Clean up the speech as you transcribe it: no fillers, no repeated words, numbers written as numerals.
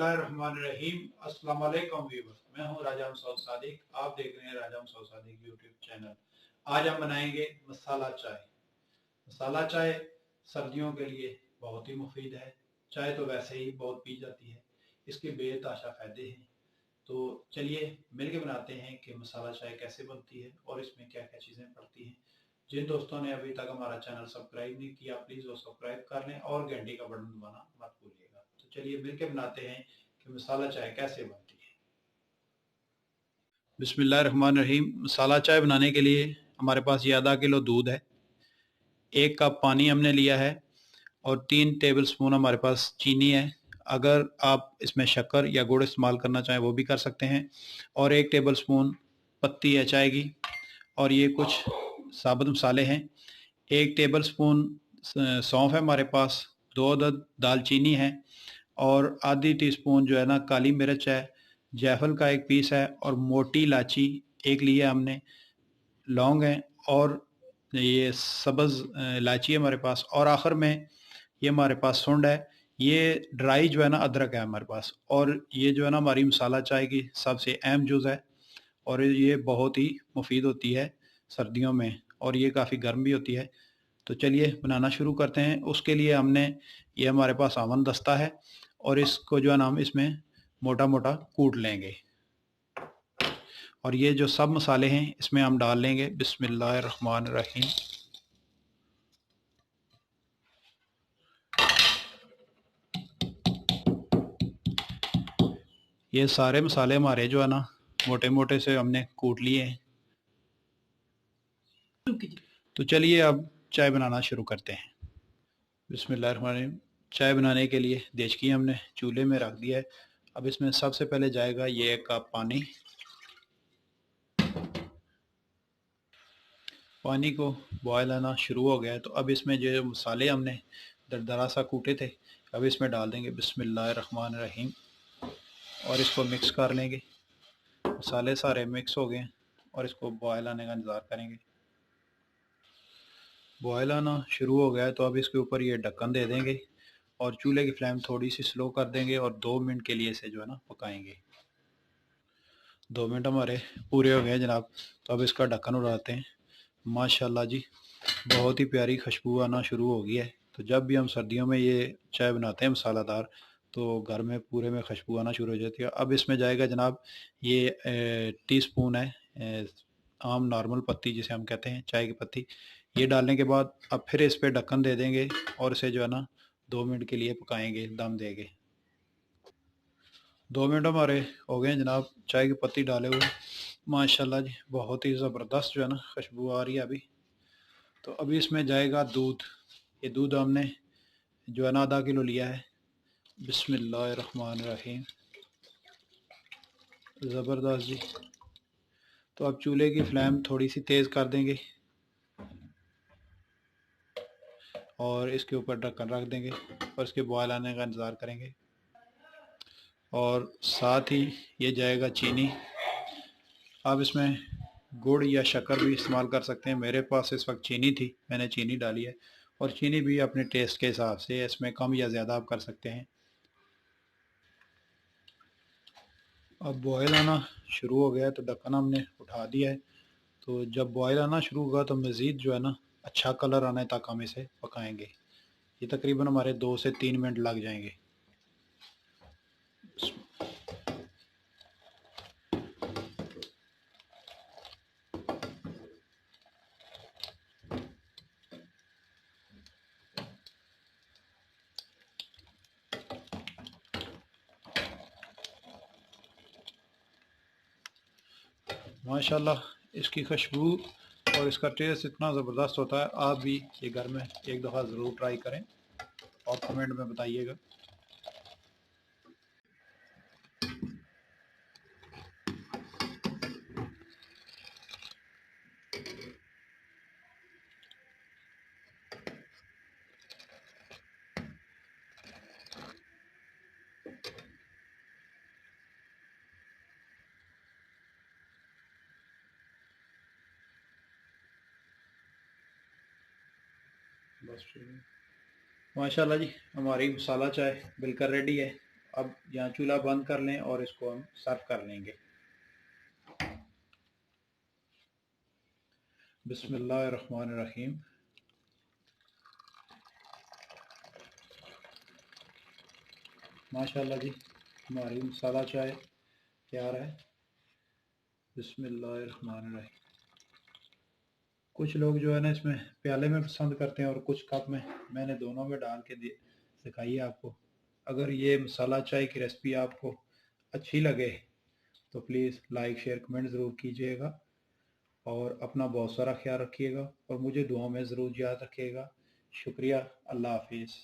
बिस्मिल्लाहिर्रहमानिर्रहीम। अस्सलाम वालेकुम व्यूअर्स, मैं हूं राजा मसूद सादिक। आप देख रहे हैं राजा मसूद सादिक यूट्यूब चैनल। आज हम बनाएंगे मसाला चाय। मसाला चाय सर्दियों के लिए बहुत ही मुफीद है। चाय तो वैसे ही बहुत पी जाती है, इसके बेतहाशा फ़ायदे हैं। तो चलिए मिलके बनाते हैं कि मसाला चाय कैसे बनती है और इसमें क्या क्या चीज़ें पड़ती हैं। जिन दोस्तों ने अभी तक हमारा चैनल सब्सक्राइब नहीं किया, प्लीज़ वो सब्सक्राइब कर लें और घंटी का बटन दबाना मत भूलिएगा। तो चलिए मिलके बनाते हैं कि मसाला चाय कैसे बनती है। बिस्मिल्लाहिर्रहमानिर्रहीम। मसाला चाय बनाने के लिए हमारे पास ये आधा किलो दूध है, 1 कप पानी हमने लिया है और 3 टेबल स्पून हमारे पास चीनी है। अगर आप इसमें शक्कर या गुड़ इस्तेमाल करना चाहें वो भी कर सकते हैं। और 1 टेबल स्पून पत्ती है चाय की। और ये कुछ साबुत मसाले हैं। 1 टेबल स्पून सौंफ है हमारे पास, 2 अदद दालचीनी है और आधी टीस्पून जो है ना काली मिर्च है, जायफल का 1 पीस है और मोटी इलायची 1 ली है हमने, लौंग है और ये सब्ज़ इलायची है हमारे पास। और आखिर में ये हमारे पास सुंड है। ये ड्राई जो है ना अदरक है हमारे पास। और ये जो है ना हमारी मसाला चाय की सबसे अहम जुज़ है और ये बहुत ही मुफीद होती है सर्दियों में और ये काफ़ी गर्म भी होती है। तो चलिए बनाना शुरू करते हैं। उसके लिए हमने ये हमारे पास आमन दस्ता है और इसको जो है ना हम इसमें मोटा मोटा कूट लेंगे। और ये जो सब मसाले हैं इसमें हम डाल लेंगे। बिस्मिल्लाहिर्रहमानिर्रहीम। ये सारे मसाले हमारे जो है ना मोटे मोटे से हमने कूट लिए हैं। तो चलिए अब चाय बनाना शुरू करते हैं। बिस्मिल्लाहिर्रहमानिर्रहीम। चाय बनाने के लिए देचकी हमने चूल्हे में रख दिया है। अब इसमें सबसे पहले जाएगा ये 1 कप पानी। पानी को बॉयल आना शुरू हो गया है तो अब इसमें जो मसाले हमने दरदरा सा कूटे थे अब इसमें डाल देंगे। बिस्मिल्लाहिर्रहमानिर्रहीम। और इसको मिक्स कर लेंगे। मसाले सारे मिक्स हो गए और इसको बॉयल आने का इंतज़ार करेंगे। बॉयल आना शुरू हो गया है तो अब इसके ऊपर ये ढक्कन दे देंगे और चूल्हे की फ्लेम थोड़ी सी स्लो कर देंगे और 2 मिनट के लिए इसे जो है ना पकाएंगे। 2 मिनट हमारे पूरे हो गए जनाब। तो अब इसका ढक्कन उड़ाते हैं। माशाल्लाह जी, बहुत ही प्यारी खुशबू आना शुरू हो गई है। तो जब भी हम सर्दियों में ये चाय बनाते हैं मसालादार तो घर में पूरे में खुशबू आना शुरू हो जाती है। अब इसमें जाएगा जनाब ये टीस्पून है आम नॉर्मल पत्ती जिसे हम कहते हैं चाय की पत्ती। ये डालने के बाद अब फिर इस पर ढक्कन दे देंगे और इसे जो है ना 2 मिनट के लिए पकाएंगे, दम देंगे। 2 मिनट हमारे हो गए जनाब चाय की पत्ती डाले हुए। माशाल्लाह जी, बहुत ही ज़बरदस्त जो है ना खुशबू आ रही है अभी। तो अभी इसमें जाएगा दूध। ये दूध हमने जो है ना आधा किलो लिया है। बिस्मिल्लाहिर्रहमानिर्रहीम। ज़बरदस्त जी। तो अब चूल्हे की फ्लेम थोड़ी सी तेज़ कर देंगे और इसके ऊपर ढक्कन रख देंगे और इसके बॉयल आने का इंतज़ार करेंगे। और साथ ही ये जाएगा चीनी। आप इसमें गुड़ या शक्कर भी इस्तेमाल कर सकते हैं। मेरे पास इस वक्त चीनी थी, मैंने चीनी डाली है। और चीनी भी अपने टेस्ट के हिसाब से इसमें कम या ज़्यादा आप कर सकते हैं। अब बॉयल आना शुरू हो गया है तो ढक्कन हमने उठा दिया है। तो जब बॉयल आना शुरू होगा तो मज़ीद जो है ना अच्छा कलर आने तक हम इसे पकाएंगे। ये तकरीबन हमारे 2 से 3 मिनट लग जाएंगे। माशाल्लाह इसकी खुशबू और इसका टेस्ट इतना ज़बरदस्त होता है। आप भी ये घर में एक दफ़ा ज़रूर ट्राई करें और कमेंट में बताइएगा। बस माशाल्लाह जी, हमारी मसाला चाय बिल्कुल रेडी है। अब यहाँ चूल्हा बंद कर लें और इसको हम सर्व कर लेंगे। बिस्मिल्लाहिर्रहमानिर्रहीम। माशाल्लाह जी, हमारी मसाला चाय तैयार है। बिस्मिल्लाहिर्रहमानिर्रहीम। कुछ लोग जो है ना इसमें प्याले में पसंद करते हैं और कुछ कप में, मैंने दोनों में डाल के दिखाई है आपको। अगर ये मसाला चाय की रेसिपी आपको अच्छी लगे तो प्लीज़ लाइक शेयर कमेंट ज़रूर कीजिएगा और अपना बहुत सारा ख्याल रखिएगा और मुझे दुआ में ज़रूर याद रखिएगा। शुक्रिया। अल्लाह हाफिज़।